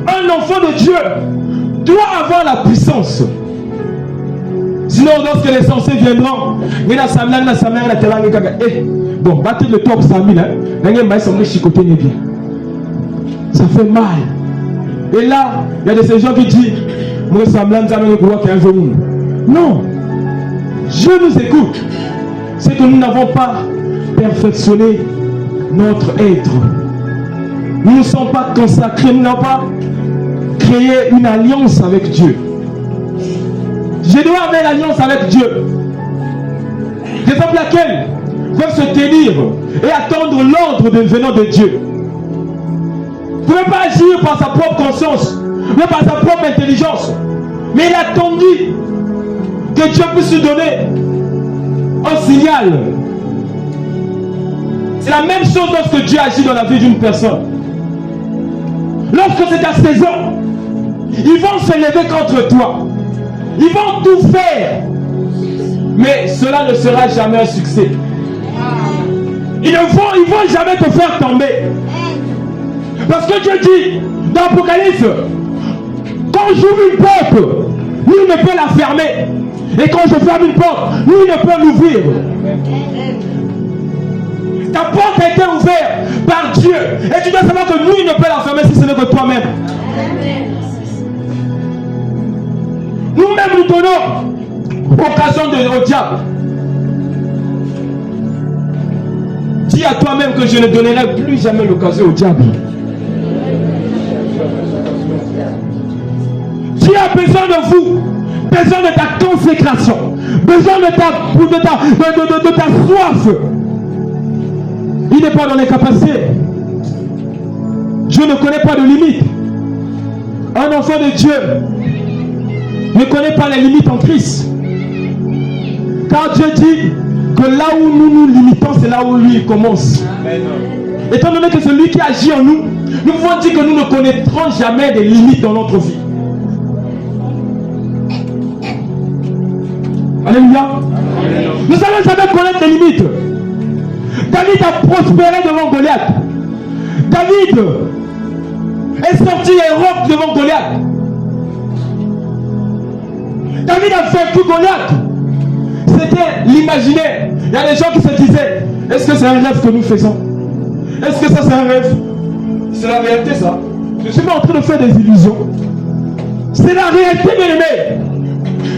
Un enfant de Dieu doit avoir la puissance. Sinon, lorsque les sorciers viendront, bon, battez le top 100 000, bien. Ça fait mal. Et là, il y a de ces gens qui disent non. Dieu nous écoute. C'est que nous n'avons pas perfectionné notre être. Nous ne sommes pas consacrés, nous n'avons pas créé une alliance avec Dieu. Je dois avoir une alliance avec Dieu. Raison pour laquelle peuvent se tenir et attendre l'ordre venant de Dieu. Vous ne pouvez pas agir par sa propre conscience, mais par sa propre intelligence. Mais il a attendu que Dieu puisse lui donner un signal. C'est la même chose lorsque Dieu agit dans la vie d'une personne. Lorsque c'est ta saison, ils vont se lever contre toi. Ils vont tout faire. Mais cela ne sera jamais un succès. Ils vont jamais te faire tomber. Parce que Dieu dit dans l'Apocalypse, quand j'ouvre une porte, lui ne peut la fermer. Et quand je ferme une porte, lui ne peut l'ouvrir. Ta porte a été ouverte par Dieu. Et tu dois savoir que lui ne peut la fermer si ce n'est que toi-même. Nous-mêmes, nous donnons occasion au diable. Dis à toi-même que je ne donnerai plus jamais l'occasion au diable. Dieu a besoin de vous, besoin de ta consécration, besoin de ta soif. Il n'est pas dans les capacités. Dieu ne connaît pas de limites. Un enfant de Dieu ne connaît pas les limites en Christ. Car Dieu dit que là où nous nous limitons, c'est là où lui commence. Amen. Étant donné que celui qui agit en nous, nous pouvons dire que nous ne connaîtrons jamais des limites dans notre vie. Alléluia. Nous allons jamais connaître les limites. David a prospéré devant Goliath. David est sorti héros devant Goliath. David a vaincu Goliath. C'était l'imaginaire. Il y a des gens qui se disaient, est-ce que c'est un rêve que nous faisons? Est-ce que ça c'est un rêve? C'est la réalité ça. Je suis pas en train de faire des illusions. C'est la réalité, bien aimé.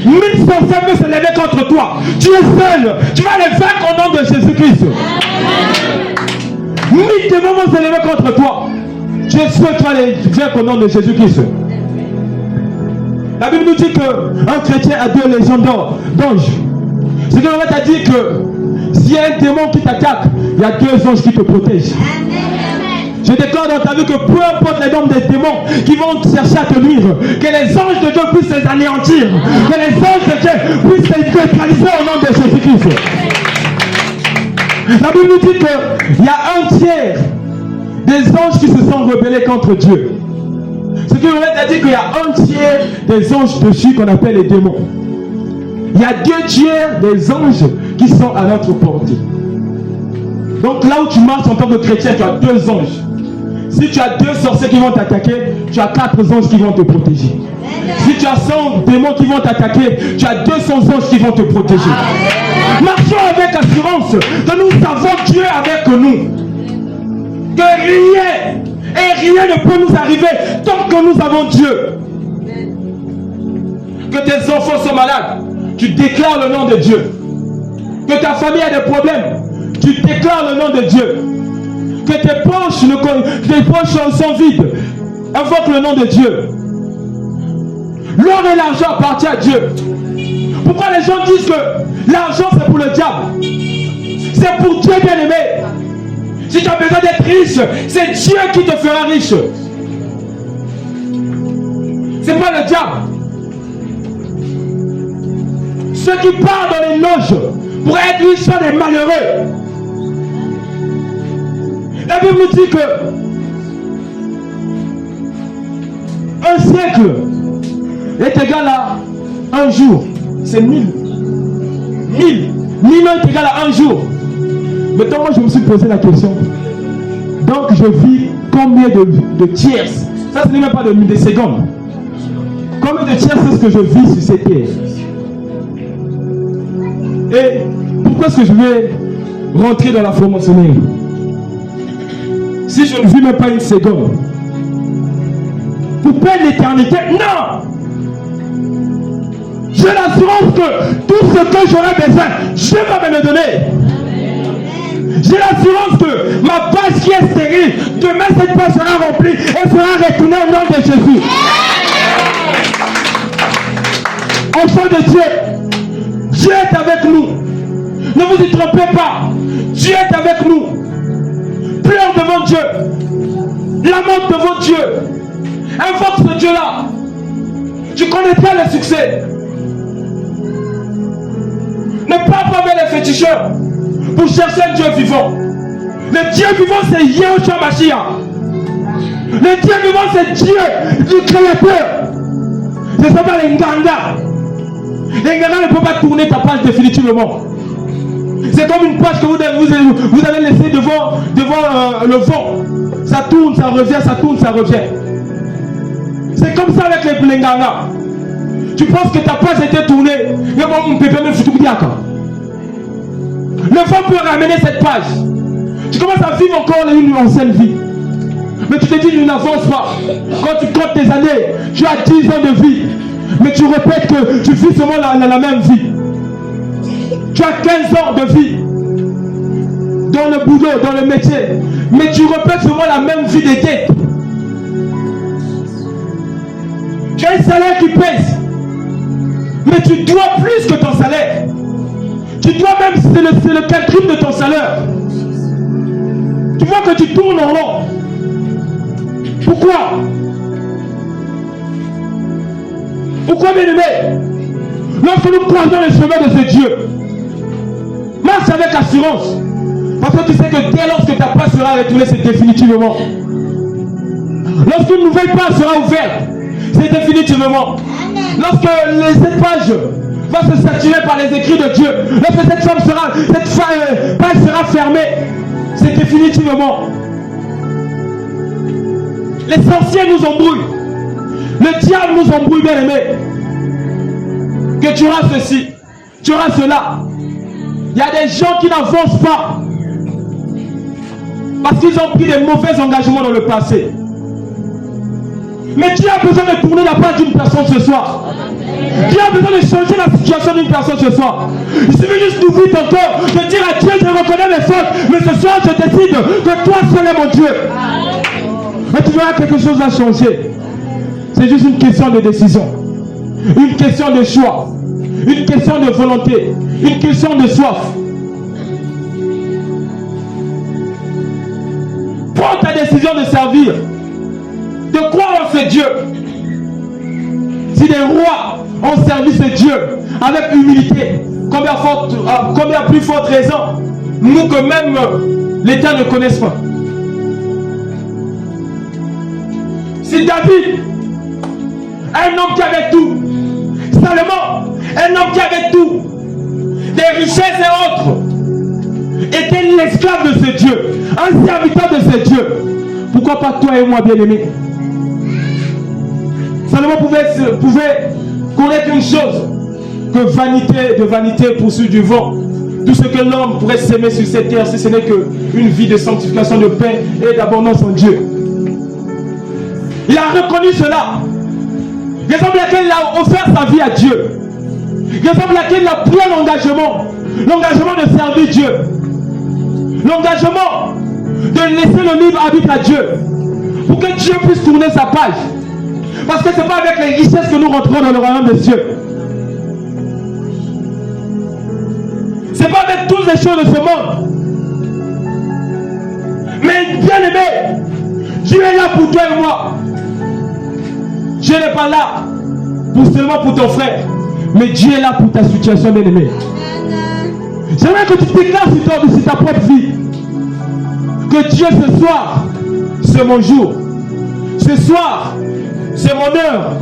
1000 sorciers peuvent se lever contre toi. Tu es seul. Tu vas les vaincre au nom de Jésus-Christ. 1000 démons vont se lever contre toi. Tu es seul, tu vas les vaincre au nom de Jésus-Christ. La Bible nous dit qu'un chrétien a 2 légions d'anges. Ce que l'on t'a dit que s'il y a un démon qui t'attaque, il y a 2 anges qui te protègent. Je déclare dans ta vie que peu importe les nombres des démons qui vont chercher à te nuire, que les anges de Dieu puissent les anéantir, que les anges de Dieu puissent les neutraliser au nom de Jésus-Christ. La Bible nous dit qu'il y a un tiers des anges qui se sont rebellés contre Dieu. Ce qui veut dire qu'il y a un tiers des anges dessus qu'on appelle les démons. Il y a 2 tiers des anges qui sont à notre portée. Donc là où tu marches en tant que chrétien, tu as 2 anges. Si tu as 2 sorciers qui vont t'attaquer, tu as 4 anges qui vont te protéger. Si tu as 100 démons qui vont t'attaquer, tu as 200 anges qui vont te protéger. Marchons avec assurance que nous savons Dieu avec nous. Que rien et rien ne peut nous arriver tant que nous avons Dieu. Que tes enfants sont malades, tu déclares le nom de Dieu. Que ta famille a des problèmes, tu déclares le nom de Dieu. Que tes poches sont vides, invoque le nom de Dieu. L'or et l'argent appartiennent à Dieu. Pourquoi les gens disent que l'argent c'est pour le diable? C'est pour Dieu, bien aimé. Si tu as besoin d'être riche, c'est Dieu qui te fera riche. C'est pas le diable. Ceux qui partent dans les loges pour être riches sont des malheureux. La Bible nous dit que un siècle est égal à un jour. C'est 1000. 1000 ans est égal à un jour. Maintenant, moi, je me suis posé la question. Donc, je vis combien de tierces? Ça, ce n'est même pas des secondes. Combien de tierces est-ce que je vis sur cette terre? Et pourquoi est-ce que je vais rentrer dans la franc-maçonnerie? Si je ne vis même pas une seconde. Pour perdre l'éternité? Non! J'ai l'assurance que tout ce que j'aurai besoin, Dieu va me le donner. J'ai l'assurance que ma page qui est stérile, demain cette page sera remplie et sera retournée au nom de Jésus. Enfant de Dieu, Dieu est avec nous. Ne vous y trompez pas. Dieu est avec nous. Pleure devant Dieu. Lamente devant Dieu. Invoque ce Dieu-là. Tu connaîtras le succès. Ne pars pas vers les féticheurs pour chercher un Dieu vivant. Le Dieu vivant, c'est Yahushua Mashiach. Le Dieu vivant, c'est Dieu du Créateur. Ce ne sont pas les Nganga. Les Nganga ne peuvent pas tourner ta page définitivement. C'est comme une page que vous avez laissée devant le vent. Ça tourne, ça revient, ça tourne, ça revient. C'est comme ça avec les Nganga. Tu penses que ta page était tournée. Le vent peut ramener cette page. Tu commences à vivre encore une ancienne vie. Mais tu te dis, tu n'avances pas. Quand tu comptes tes années, tu as 10 ans de vie. Mais tu répètes que tu vis seulement la même vie. Tu as 15 ans de vie. Dans le boulot, dans le métier. Mais tu répètes seulement la même vie des dettes. Tu as un salaire qui pèse. Mais tu dois plus que ton salaire. Tu dois même, c'est le calcul de ton salaire. Tu vois que tu tournes en rond. Pourquoi? Pourquoi, bien-aimé? Lorsque nous croisons le chemin de ce Dieu, marche avec assurance. Parce que tu sais que dès lorsque ta passe sera retournée, c'est définitivement. Lorsqu'une nouvelle page sera ouverte, c'est définitivement. Lorsque cette page va se saturer par les écrits de Dieu, lorsque cette page sera fermée, c'est définitivement. Les sorciers nous embrouillent. Le diable nous embrouille, bien aimé. Que tu auras ceci, tu auras cela. Il y a des gens qui n'avancent pas parce qu'ils ont pris des mauvais engagements dans le passé. Mais Dieu a besoin de tourner la page d'une personne ce soir. Dieu a besoin de changer la situation d'une personne ce soir. Il suffit juste d'ouvrir ton cœur, de dire à Dieu, je reconnais mes fautes, mais ce soir je décide que toi seul est mon Dieu. Mais tu verras que quelque chose va changer. C'est juste une question de décision. Une question de choix. Une question de volonté. Une question de soif. Prends ta décision de servir. De croire en ce Dieu. Si les rois ont servi ce Dieu avec humilité, combien plus forte raison, nous que même l'État ne connaisse pas. Si David, un homme qui avait tout, Salomon, un homme qui avait tout, des richesses et autres, était l'esclave de ce Dieu, un serviteur de ce Dieu, pourquoi pas toi et moi, bien-aimés? Salomon pouvait connaître une chose, que vanité de vanité poursuit du vent. Tout ce que l'homme pourrait s'aimer sur cette terre, si ce n'est qu'une vie de sanctification, de paix et d'abondance en Dieu. Il a reconnu cela. Raison pour laquelle il a offert sa vie à Dieu. Raison pour laquelle il a pris l'engagement de servir Dieu. L'engagement de laisser le libre arbitre à Dieu. Pour que Dieu puisse tourner sa page. Parce que ce n'est pas avec les richesses que nous rentrons dans le royaume des cieux. Ce n'est pas avec toutes les choses de ce monde. Mais bien aimé, Dieu est là pour toi et moi. Dieu n'est pas là seulement pour ton frère, mais Dieu est là pour ta situation, bien aimé. J'aimerais que tu déclares sur ta propre vie que Dieu ce soir, c'est mon jour. Ce soir, c'est mon heure.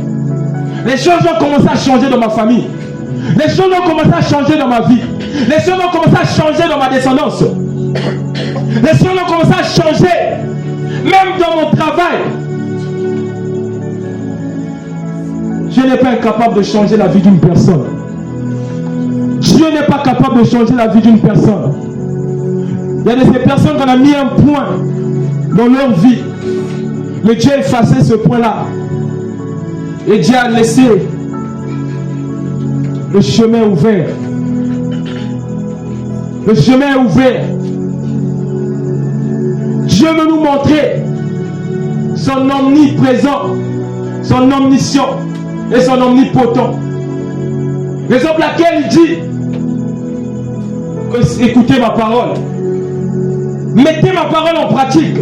Les choses ont commencé à changer dans ma famille. Les choses ont commencé à changer dans ma vie. Les choses ont commencé à changer dans ma descendance. Les choses ont commencé à changer même dans mon travail. Dieu n'est pas incapable de changer la vie d'une personne. Dieu n'est pas capable de changer la vie d'une personne. Il y a de ces personnes qu'on a mis un point dans leur vie. Mais Dieu a effacé ce point-là. Et Dieu a laissé le chemin ouvert. Le chemin est ouvert. Dieu veut nous montrer son omniprésent, son omniscient et son omnipotent. Raison pour laquelle il dit que, écoutez ma parole, mettez ma parole en pratique.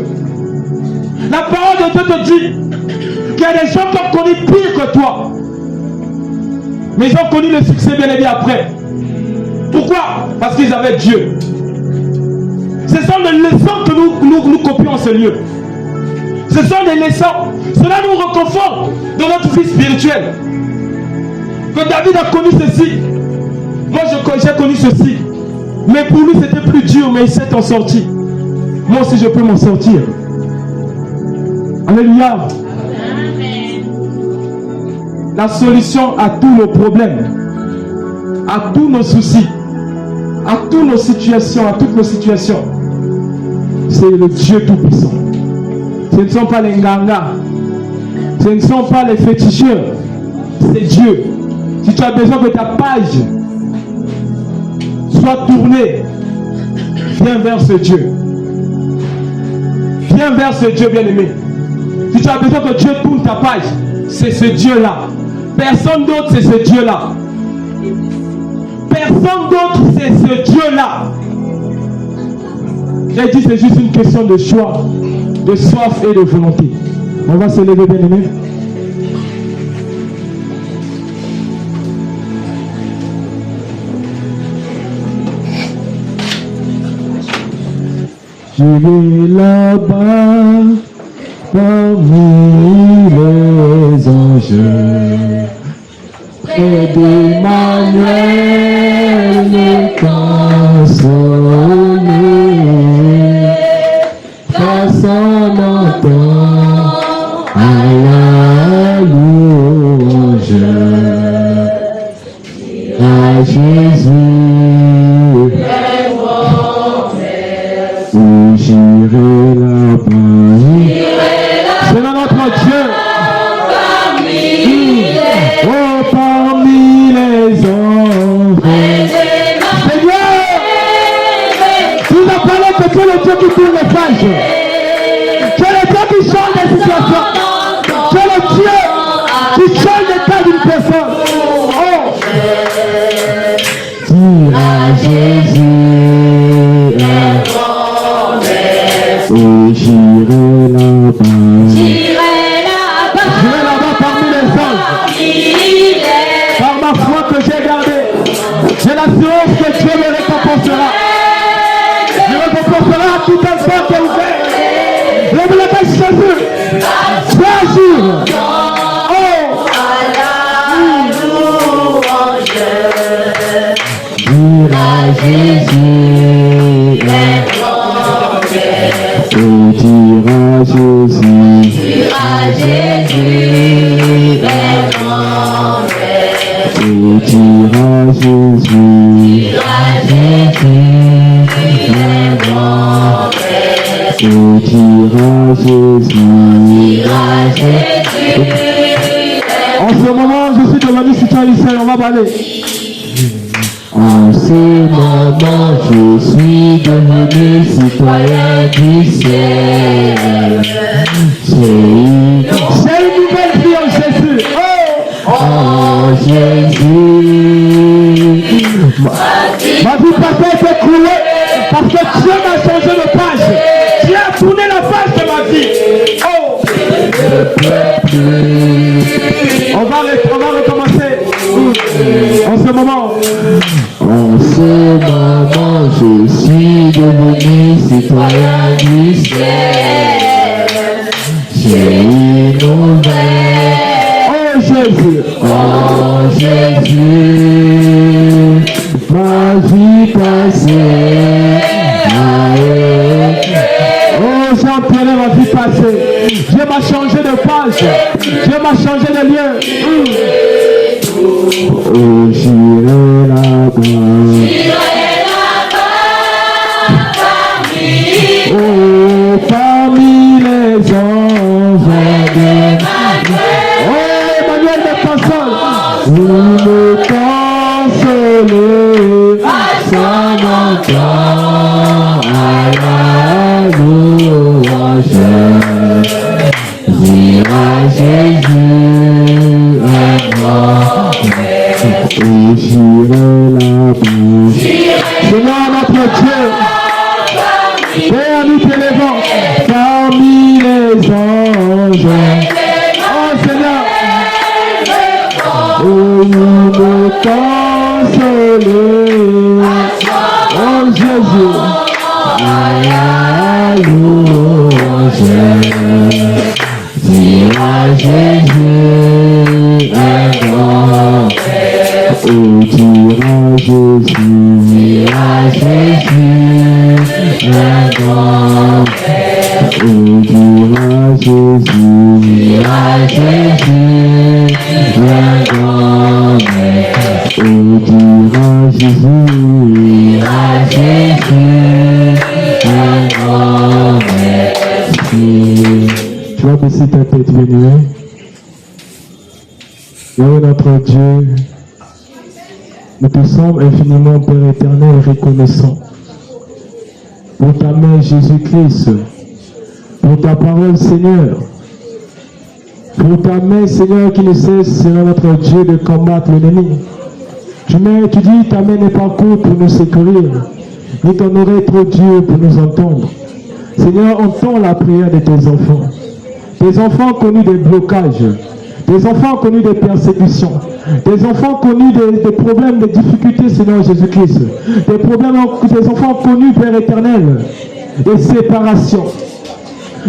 La parole de Dieu te dit qu'il y a des gens qui ont connu pire que toi, mais ils ont connu le succès bien et bien après. Pourquoi? Parce qu'ils avaient Dieu. Ce sont des leçons que nous copions en ce lieu. Ce sont des leçons. Cela nous reconforte dans notre vie spirituelle. Que David a connu ceci. Moi j'ai connu ceci. Mais pour lui c'était plus dur, mais il s'est en sorti. Moi aussi je peux m'en sortir. Alléluia. La solution à tous nos problèmes, à tous nos soucis, à toutes nos situations, c'est le Dieu Tout-Puissant. Ce ne sont pas les Nganga, ce ne sont pas les féticheurs, c'est Dieu. Si tu as besoin que ta page soit tournée, viens vers ce Dieu. Viens vers ce Dieu bien-aimé. Si tu as besoin que Dieu tourne ta page, c'est ce Dieu-là. Personne d'autre, c'est ce Dieu-là. Personne d'autre, c'est ce Dieu-là. J'ai dit, c'est juste une question de choix, de soif et de volonté. On va se lever, bien-aimé. Je vais là-bas parmi les anges, près d'Emmanuel le consolé, face en entend à la louange à Jésus. J'irai là-bas. C'est notre Dieu. Oh, parmi les hommes. Seigneur, tu nous as parlé que tu es le Dieu qui tourne les pages. Tu es le Dieu qui change les situations. Tu es le Dieu qui change l'état d'une personne. Oh, dis à Jésus. Oh, j'irai là-bas. J'irai là-bas parmi les anges. Par ma foi que j'ai gardée, j'ai l'assurance que Dieu me récompensera. Il récompensera à tout instant qui est ouvert. Lève la tête, Jésus. Fais agir. Oh, dire à Jésus. Oh, dire à Jésus, est grand. Oh, dire à Jésus, est grand. Oh, dire à Jésus. En ce moment, je suis devenu citoyen, on va parler. En ce moment, je suis devenu citoyen du ciel. C'est une nouvelle vie en Jésus. Oh, Jésus. Ma vie passée a été coulée parce que Dieu m'a changé de page. Dieu a tourné la page de ma vie. Oh, on va recommencer. En ce moment. En ce moment, je suis devenu citoyen du ciel. J'ai une nouvelle. Oh Jésus, oh Jésus, ma vie passée. Oh, j'ai enterré ma vie passée. Dieu m'a changé de page. Dieu m'a changé de lieu. Oh, j'irai là-bas. Oh, parmi les anges. Oh, Emmanuel me console. Vous me consolez. Ça m'entend à la louange. Dire à Jésus est mort. Et j'irai là-bas. Seigneur notre Dieu, Père, nous t'élevons parmi les anges. Oh Seigneur, oh nous me consoler. Oh Jésus, à la louange. Dire à Jésus est grand. Oh, dire à Jésus est grand. Oh, dire à Jésus est grand. Oh, dire à Jésus est grand. baisser ta tête, béni. Yahweh notre Dieu, nous te sommes infiniment, Père éternel, reconnaissants pour ta main, Jésus-Christ, pour ta parole, Seigneur, pour ta main, Seigneur, qui ne cesse, Seigneur notre Dieu, de combattre l'ennemi. Tu dis, ta main n'est pas courte pour nous secourir, ni ton oreille trop dure pour nous entendre. Seigneur, entends la prière de tes enfants. Tes enfants connus des blocages, des enfants connus des persécutions, des enfants connus des problèmes, des difficultés, Seigneur Jésus-Christ, des enfants connus, Père éternel, des séparations.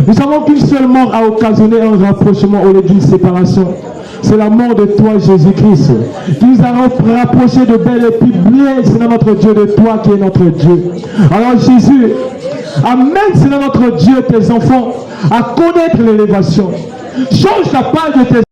Nous savons qu'une seule mort a occasionné un rapprochement au lieu d'une séparation. C'est la mort de toi, Jésus-Christ, qui nous a rapprochés de bel et bien, Seigneur notre Dieu, de toi qui es notre Dieu. Alors Jésus, amène, Seigneur notre Dieu, tes enfants à connaître l'élévation. Change la page de tes